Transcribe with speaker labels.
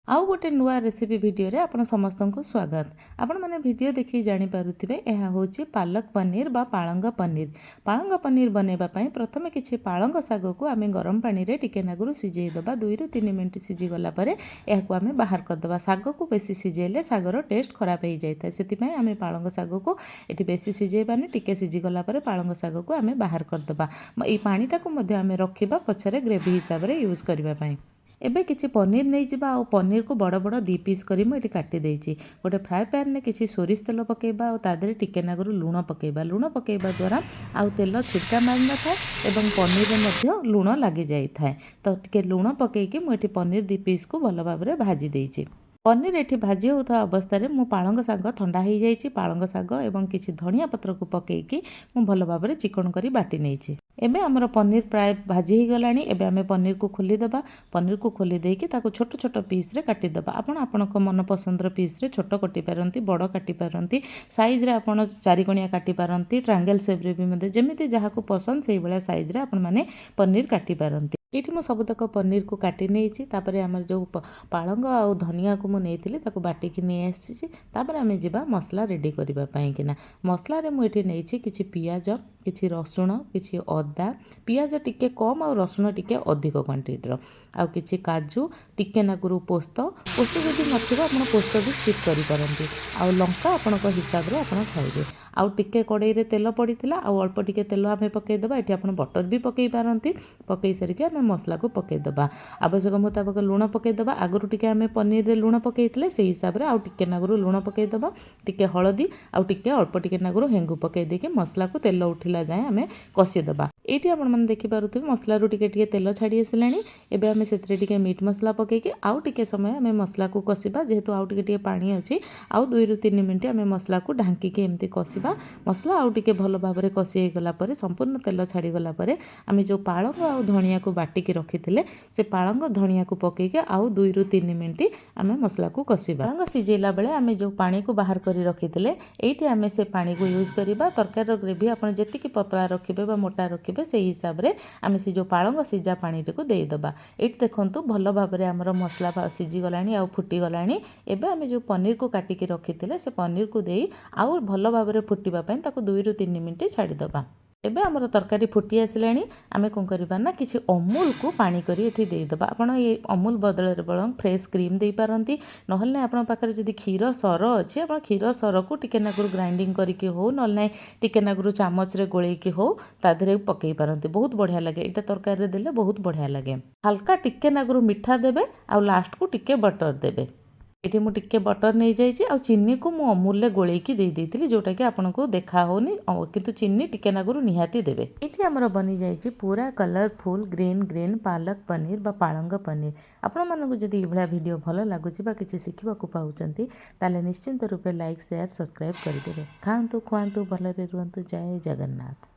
Speaker 1: आउ गोटे नुआ रेसिपी वीडियो रे आपण समस्त को स्वागत। आपण माने वीडियो देखि जानि पारुथिबे एहा होची पालक पनीर बा पालंग पनीर। पालंग पनीर बनेबा पई प्रथमे किछि पालंग साग को आमे गरम पानी रे टिके नागुरु सिझेई दबा 2 रु 3 मिनिट सिझी गला परे एहा को आमे बाहर कर दबा। साग को बेसी सिझेले सागर टेस्ट खराब हे जाय था, सेति पई आमे पालंग साग को एठी बेसी सिझेबानी, टिके सिझी गला परे पालंग साग को आमे बाहर कर दबा। ए पानीटा को मध्ये आमे रखिबा पछरे ग्रेवी हिसाब रे यूज करबा पई। एबे किछि पनीर नहीं जिबा आ पनीर को बड़ बड़ 2 पीस करी मु एठी काटी देछि। गोटे फ्राए पैन ने किछि सोरिष तेल पकेबा और तादरे टिके नागरु लूण पकेबा। लूण पकेबा द्वारा आउ तेल छिटका मारि न थाए एवं पनीर रे मध्ये लूण लागि जाई थाए। तो टिके लूण पकेकी मु एठी पनीर 2 पीस को भल भाबरे भाजी देछि। पनीर एठी भाजी होता अवस्था रे मु पालंग साग ठंडा हो जाइछि। पालंग साग एवं किछि धनिया पत्र को पकेकी मु भल भाबरे चिकन करी बाटी नेछि। एबे हमर पनीर प्राय भाजी हो गलानी। एबे हमें पनीर को खोली दबा। पनीर को खोली देकी ताको छोट छोट पीस रे काटी दबा। आपण आपनको मन पसंद र पीस रे छोट काटी पारंती, बड़ काटी पारंती, साइज रे आपण चारिकोणिया काटी पारंती, ट्रायंगल शेप रे भी मध्ये जेमिति जहा को पसंद सेही भलिया साइज रे आपण माने पनीर काटी पारंती। एठी मु सबतक पनीर को काटी नेछि। तापरे हमर जो पालंग आ धनिया को मु नेथिले ताको बाटी कि नै आसी। तापरे हमें जिबा मसला रेडी करबा पई किना। मसला रे मु एठी नेछि किछि पियाज, किछि रसुण, किछि अदा। पियाज टिके कम और रसुण टिके अधिक क्वांटिटी रो, आ किछि काजू, टिके नागुरु पोस्त। पोस्त जदि नथिबा आपण पोस्त भी स्किप करि पारंती। आ लंका आपण को हिसाब रे आपण खाइबे। आ टिके कड़ाई रे तेल पड़ीथिला, आ अल्प टिके तेल आमे पकेई दबा। एठी आपण बटर भी पकेई पारंती। पकेई सरिके आमे मसला को पकेई दबा। आवश्यक मुताबिक लूण पकेई दबा। आगरु टिके आमे पनीर रे लूण पकेइथिले सेही हिसाब रे आ टिके नागुरु लूण पकेई दबा। टिके हळदी आ टिके अल्प टिके नागुरु हेंगु पकेई देके मसला को तेल उठिला जाय आमे कसी दबा। एठी आपण मन देखि पारुथिबे मसला रु टिके टिके तेल छाडी आसिलानी। एबे आमे सेतरे टिके मीट मसला पकेइके आउ टिके समय आमे मसला को कसिबा। जेहेतु आउ टिके टिके पानी अछि, आउ 2 रु 3 मिनिट आमे मसला को ढांकी के एम्ति कसिबा। मसला आउ टिके भल भाबरे कसी हे गला परे, संपूर्ण तेल छाडी गला परे आमे जो पालंग आ धनिया को बाटी के रखिथिले से पालंग धनिया को पकेइके आउ 2 रु 3 मिनिट आमे मसला को कसिबा। पालंग सिजेला बेले आमे जो पानी को बाहर करी रखिथिले एठी आमे से पानी को यूज करिबा। तरकारी रो ग्रेवी आपण जेतिकी पतला रखिबे बा मोटा रखिबे सेही हिसाब रे आमे से जो पालंग सिजा पानी को देई दबा। एठी देखंतु भल भाबरे हमर मसला सिजी गलानी आ फुटी गलानी। एबे आमे जो पनीर को काटी के रखिथिले से पनीर को देई आउ भल भाबरे फुटीबा पई ताको 2 रु 3 मिनिट छाडी दबा। एबे हमर तरकारी फुटी आसिलानी। आमे कोन करबा ना किछि अमूल को पानी करी एठी देई दबा। आपण ए अमूल बदल रे बळं फ्रेश क्रीम देई पारंती। नहल नै आपण पाखरे जदि क्षीर सर अछि, आपण क्षीर सर को टिके नागुरु ग्राइंडिंग करी के हो, नहल नै टिके नागुरु चामच रे गोळेई के हो तादरे पकेई पारंती। बहुत बढ़िया लागे एटा तरकारी रे देले, बहुत बढ़िया लागे। हल्का टिके नागुरु मिठा देबे आ लास्ट को टिके बटर देबे। एठी मु टिके बटर नहीं जाइछि आ चीनी को मु अमूल ले गोळेई की देई देइतिली, जोटा कि आपन को देखा होनी किंतु चीनी टिके नागुरु निहाती देबे। एठी हमर बनी जाइछि पूरा colourful green green palak paneer बा पालंग पनीर। आपण मानको जदि इभळा वीडियो भलो लागुछि बा किछि सिखिबा को पाउचंती ताले निश्चिंत रूपे लाइक शेयर सब्सक्राइब करि देबे। खांतु खुआंतु भलरे रुहंतु। जय जगन्नाथ।